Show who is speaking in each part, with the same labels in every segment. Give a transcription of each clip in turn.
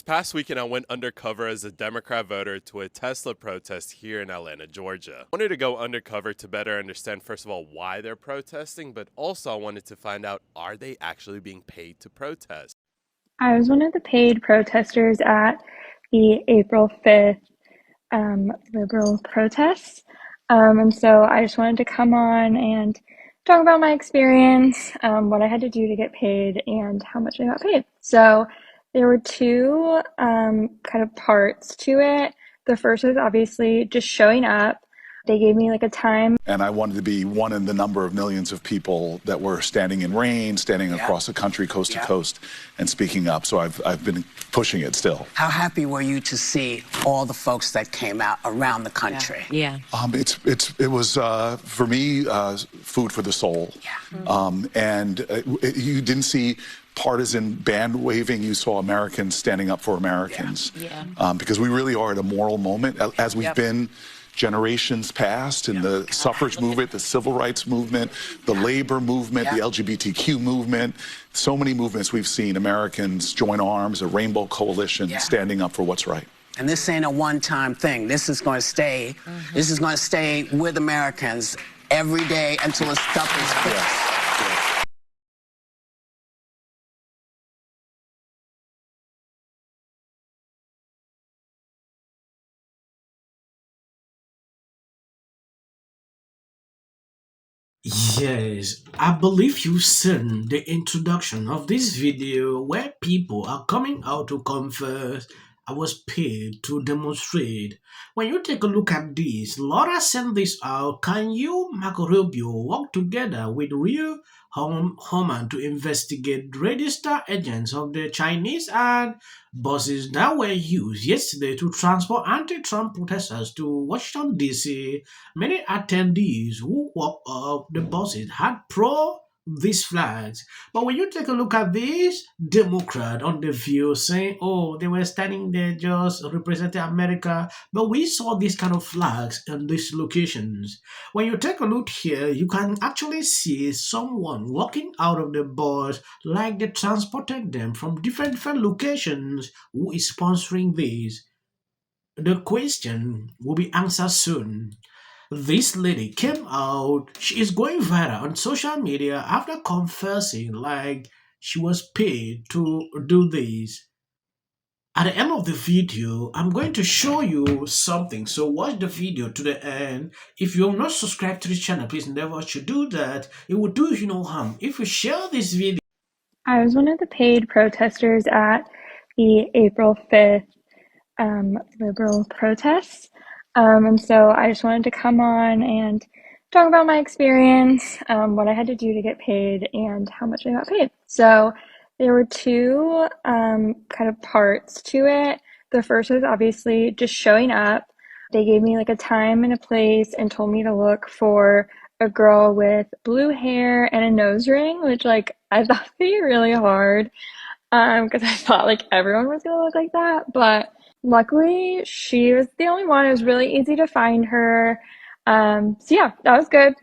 Speaker 1: past weekend, I went undercover as a Democrat voter to a Tesla protest here in Atlanta, Georgia. I wanted to go undercover to better understand, first of all, why they're protesting, but also I wanted to find out, are they actually being paid to protest?
Speaker 2: I was one of the paid protesters at the April 5th liberal protests. And so I just wanted to come on and talk about my experience, what I had to do to get paid, and how much I got paid. So there were two kind of parts to it. The first was obviously just showing up. They gave me like a time.
Speaker 3: And I wanted to be one in the number of millions of people that were standing in rain, standing across the country, coast to coast, and speaking up. So I've been pushing it still.
Speaker 4: How happy were you to see all the folks that came out around the country?
Speaker 5: Yeah.
Speaker 3: It was for me food for the soul. You didn't see partisan band waving. You saw Americans standing up for Americans. Because we really are at a moral moment, as we've been generations past in the suffrage movement, the civil rights movement, the labor movement, the LGBTQ movement. So many movements we've seen Americans join arms, a rainbow coalition, standing up for what's right.
Speaker 4: And this ain't a one-time thing. This is going to stay. This is going to stay with Americans every day until the stuff is fixed.
Speaker 6: Yes, I believe you've seen the introduction of this video where people are coming out to confess I was paid to demonstrate. When you take a look at this, Laura sent this out. Can you, Marco Rubio, work together with real Homan to investigate registered agents of the Chinese and buses that were used yesterday to transport anti-Trump protesters to Washington, D.C.? Many attendees who walked up the buses had these flags. But when you take a look at this Democrat on the view saying, oh, they were standing there just representing America, but we saw these kind of flags in these locations. When you take a look here, you can actually see someone walking out of the bus like they transported them from different locations. Who is sponsoring this? The question will be answered soon. This lady came out, she is going viral on social media after confessing like she was paid to do this. At the end of the video, I'm going to show you something. So watch the video to the end. If you're not subscribed to this channel, please never should do that. It will do you no harm. If you share this video.
Speaker 2: I was one of the paid protesters at the April 5th liberal protests. And so I just wanted to come on and talk about my experience, what I had to do to get paid, and how much I got paid. So there were two kind of parts to it. The first was obviously just showing up. They gave me like a time and a place and told me to look for a girl with blue hair and a nose ring, which like I thought would be really hard because I thought like everyone was gonna look like that. But luckily, she was the only one. It was really easy to find her. So yeah, that was good.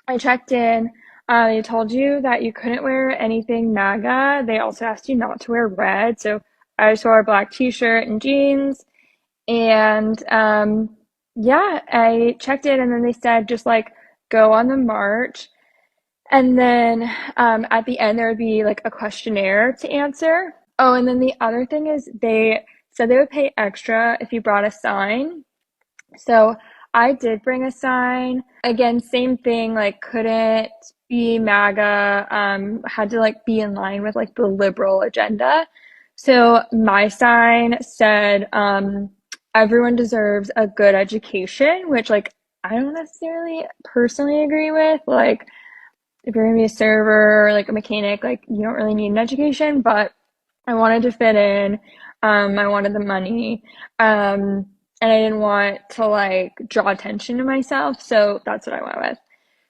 Speaker 2: I checked in. They told you that you couldn't wear anything MAGA. They also asked you not to wear red. So I just wore a black t-shirt and jeans. And yeah, I checked in and then they said just like go on the march. And then at the end, there would be like a questionnaire to answer. Oh, and then the other thing is they said they would pay extra if you brought a sign. So I did bring a sign. Again, same thing, like couldn't be MAGA, had to like be in line with like the liberal agenda. So my sign said, everyone deserves a good education, which like I don't necessarily personally agree with. Like if you're gonna be a server or like a mechanic, like you don't really need an education, but I wanted to fit in. I wanted the money. And I didn't want to like draw attention to myself. So that's what I went with.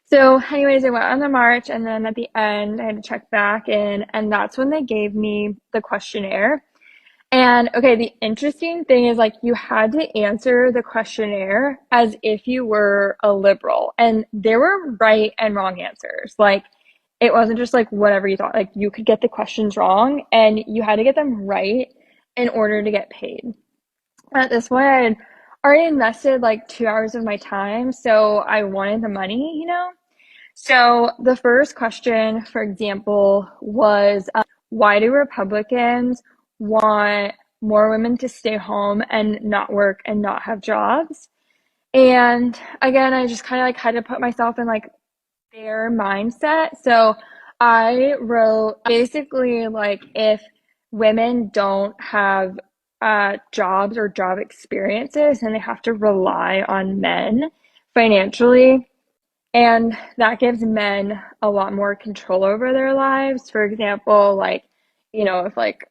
Speaker 2: So anyways, I went on the march and then at the end I had to check back in and that's when they gave me the questionnaire. And okay, the interesting thing is like you had to answer the questionnaire as if you were a liberal and there were right and wrong answers. Like it wasn't just like whatever you thought, like you could get the questions wrong and you had to get them right in order to get paid. At this point, I had already invested like 2 hours of my time, so I wanted the money, you know? So the first question, for example, was why do Republicans want more women to stay home and not work and not have jobs? And again, I just kind of like had to put myself in like their mindset. So I wrote basically like if women don't have jobs or job experiences and they have to rely on men financially, and that gives men a lot more control over their lives. For example, like, you know, if like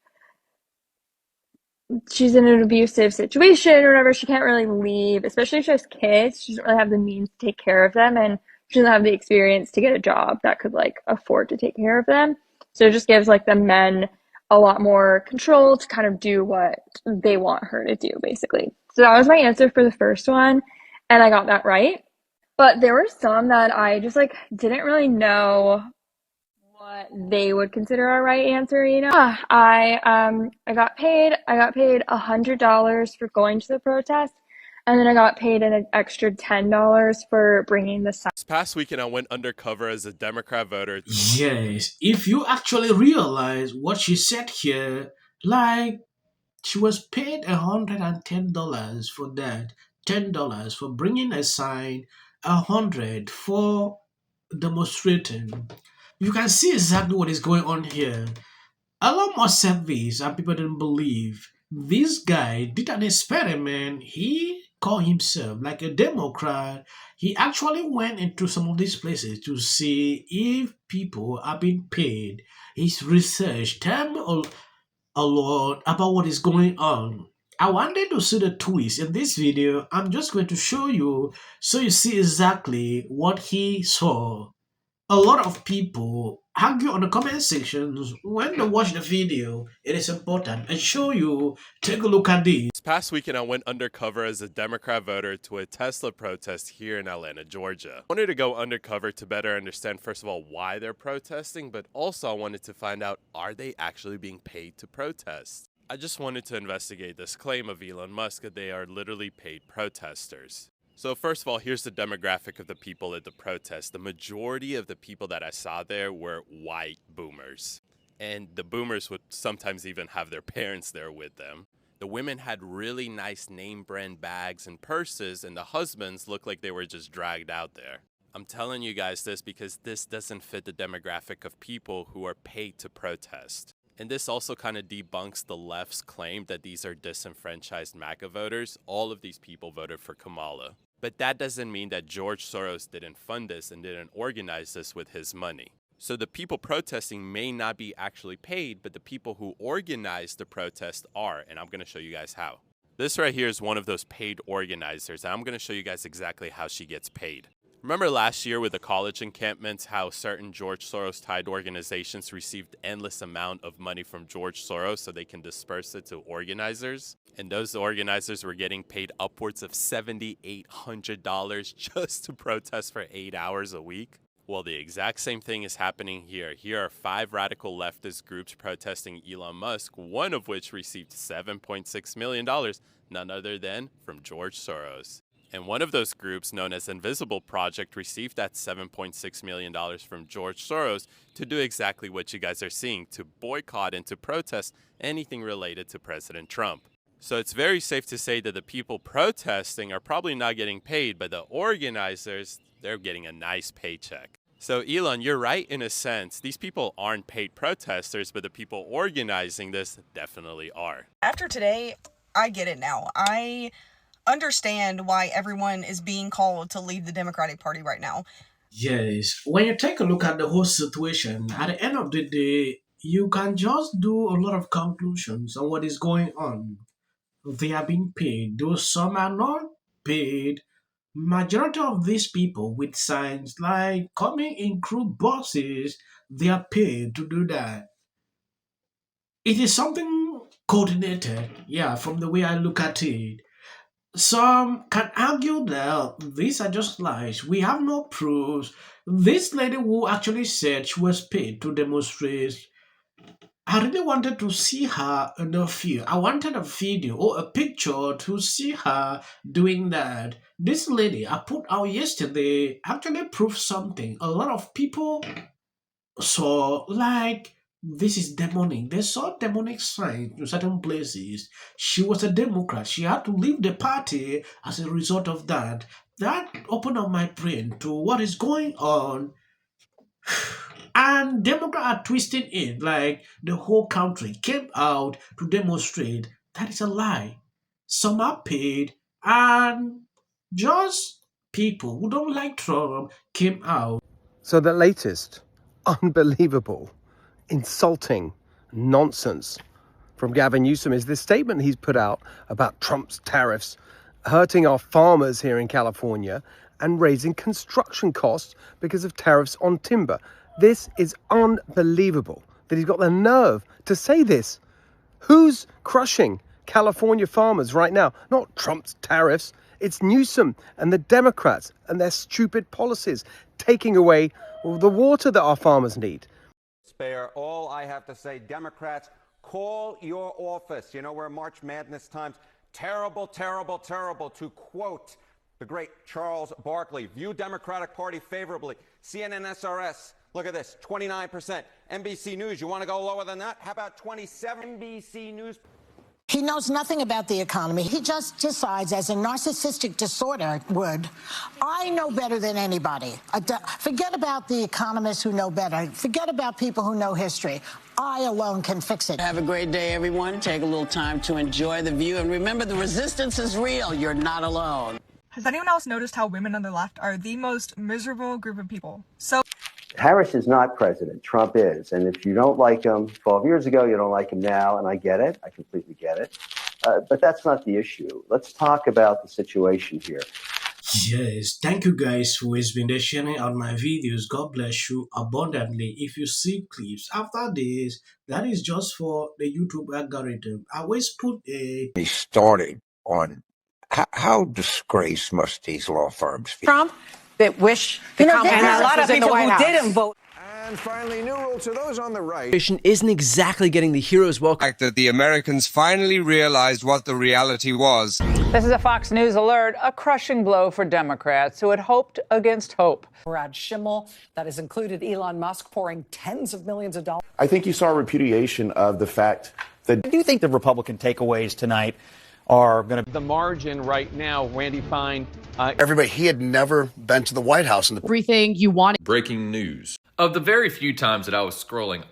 Speaker 2: she's in an abusive situation or whatever, she can't really leave, especially if she has kids. She doesn't really have the means to take care of them, and she doesn't have the experience to get a job that could like afford to take care of them. So it just gives like the men a lot more control to kind of do what they want her to do, basically. So that was my answer for the first one, and I got that right. But there were some that I just like didn't really know what they would consider a right answer, you know. I got paid. I got paid $100 for going to the protest, and then I got paid an extra $10 for bringing the sign.
Speaker 1: This past weekend, I went undercover as a Democrat voter.
Speaker 6: Yes, if you actually realize what she said here, like she was paid $110 for that, $10 for bringing a sign, 100 for demonstrating. You can see exactly what is going on here. Elon Musk said this, and people didn't believe. This guy did an experiment. He called himself like a Democrat. He actually went into some of these places to see if people are being paid. His research tell me a lot about what is going on. I wanted to see the twist in this video. I'm just going to show you so you see exactly what he saw. A lot of people argue on the comment sections when they watch the video. It is important and show you. Take a look at this.
Speaker 1: This past weekend, I went undercover as a Democrat voter to a Tesla protest here in Atlanta, Georgia. I wanted to go undercover to better understand, first of all, why they're protesting, but also I wanted to find out, are they actually being paid to protest? I just wanted to investigate this claim of Elon Musk that they are literally paid protesters. So first of all, here's the demographic of the people at the protest. The majority of the people that I saw there were white boomers. And the boomers would sometimes even have their parents there with them. The women had really nice name brand bags and purses, and the husbands looked like they were just dragged out there. I'm telling you guys this because this doesn't fit the demographic of people who are paid to protest. And this also kind of debunks the left's claim that these are disenfranchised MAGA voters. All of these people voted for Kamala. But that doesn't mean that George Soros didn't fund this and didn't organize this with his money. So the people protesting may not be actually paid, but the people who organized the protest are, and I'm going to show you guys how. This right here is one of those paid organizers, and I'm going to show you guys exactly how she gets paid. Remember last year with the college encampments, how certain George Soros-tied organizations received endless amount of money from George Soros so they can disperse it to organizers? And those organizers were getting paid upwards of $7,800 just to protest for 8 hours a week? Well, the exact same thing is happening here. Here are 5 radical leftist groups protesting Elon Musk, one of which received $7.6 million, none other than from George Soros. And one of those groups, known as Invisible Project, received that $7.6 million from George Soros to do exactly what you guys are seeing, to boycott and to protest anything related to President Trump. So it's very safe to say that the people protesting are probably not getting paid, but the organizers, they're getting a nice paycheck. So Elon, you're right in a sense. These people aren't paid protesters, but the people organizing this definitely are.
Speaker 5: After today, I get it now. I understand why everyone is being called to leave the Democratic Party right now.
Speaker 6: Yes, when you take a look at the whole situation, at the end of the day, you can just do a lot of conclusions on what is going on. They are being paid, though some are not paid. Majority of these people with signs like coming in crew buses, they are paid to do that. It is something coordinated, yeah, from the way I look at it. Some can argue that these are just lies. We have no proofs. This lady who actually said she was paid to demonstrate, I really wanted to see her in the field. I wanted a video or a picture to see her doing that. This lady I put out yesterday actually proved something. A lot of people saw like this is demonic. They saw demonic signs in certain places. She was a Democrat. She had to leave the party as a result of that. That opened up my brain to what is going on. And Democrats are twisting it like the whole country came out to demonstrate. That is a lie. Some are paid, and just people who don't like Trump came out.
Speaker 7: So the latest, unbelievable, insulting nonsense from Gavin Newsom is this statement he's put out about Trump's tariffs hurting our farmers here in California and raising construction costs because of tariffs on timber. This is unbelievable that he's got the nerve to say this. Who's crushing California farmers right now? Not Trump's tariffs. It's Newsom and the Democrats and their stupid policies taking away the water that our farmers need.
Speaker 8: Spare, all I have to say, Democrats, call your office. You know, we're March Madness times. Terrible, terrible, terrible. To quote the great Charles Barkley, view Democratic Party favorably. CNN SRS, look at this, 29%. NBC News, you want to go lower than that? How about 27? NBC News.
Speaker 9: He knows nothing about the economy. He just decides, as a narcissistic disorder would, I know better than anybody. Forget about the economists who know better. Forget about people who know history. I alone can fix it.
Speaker 4: Have a great day, everyone. Take a little time to enjoy the view. And remember, the resistance is real. You're not alone.
Speaker 5: Has anyone else noticed how women on the left are the most miserable group of people? So
Speaker 10: Harris is not president. Trump is. And if you don't like him 12 years ago, you don't like him now. And I get it. I completely get it. But that's not the issue. Let's talk about the situation here.
Speaker 6: Yes, thank you guys who has been there sharing out my videos. God bless you abundantly. If you see clips after this, that is just for the YouTube algorithm. I always put a...
Speaker 11: He started on how disgraced must these law firms be?
Speaker 12: Trump that wish the Kamala Harris
Speaker 13: a lot of
Speaker 12: was in the
Speaker 13: people
Speaker 12: White
Speaker 13: who
Speaker 12: House.
Speaker 13: didn't vote.
Speaker 11: And finally, new rule to those on the right.
Speaker 14: Isn't exactly getting the hero's welcome.
Speaker 15: That the Americans finally realized what the reality was.
Speaker 12: This is a Fox News alert, a crushing blow for Democrats who had hoped against hope.
Speaker 13: Brad Schimmel, that has included Elon Musk pouring tens of millions of dollars.
Speaker 16: I think you saw a repudiation of the fact that...
Speaker 17: I do think the Republican takeaways tonight are going to...
Speaker 18: The margin right now, Randy Fine...
Speaker 19: Everybody, he had never been to the White House.
Speaker 20: Everything you want.
Speaker 21: Breaking news. Of the very few times that I was scrolling